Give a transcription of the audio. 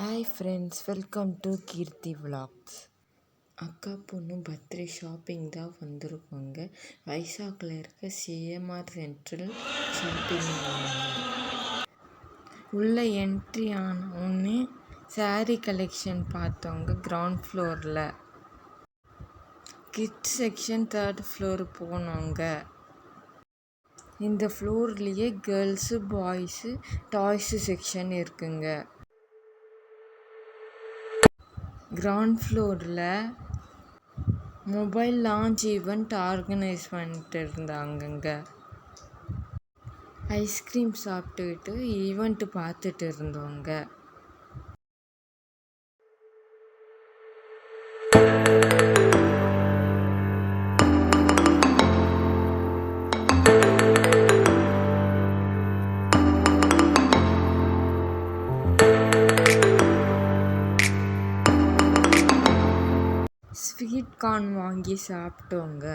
Hi friends, welcome to Keerthi Vlogs. அக்கா பொண்ணு birthday shopping தான் வந்திருக்கோங்க. வைசாக்கில் இருக்க சிஎம்ஆர் சென்ட்ரல் ஷாப்பிங் உள்ள என்ட்ரி ஆனவுடனே சாரீ கலெக்ஷன் பார்த்தோங்க. கிரவுண்ட் ஃப்ளோரில் கிட்ஸ் செக்ஷன், 3rd ஃப்ளோர் போனோங்க. இந்த ஃப்ளோர்லேயே கேர்ள்ஸு பாய்ஸு டாய்ஸு செக்ஷன் இருக்குங்க. கிரவுண்ட் ஃப்ளோரில் மொபைல் லான்ச் ஈவெண்ட் ஆர்கனைஸ் பண்ணிட்டு இருந்தாங்கங்க. ஐஸ்கிரீம் சாப்பிட்டுக்கிட்டு ஈவெண்ட் பார்த்துட்டு இருந்தோங்க. ஸ்வீட் கார்ன் வாங்கி சாப்பிட்டோங்க.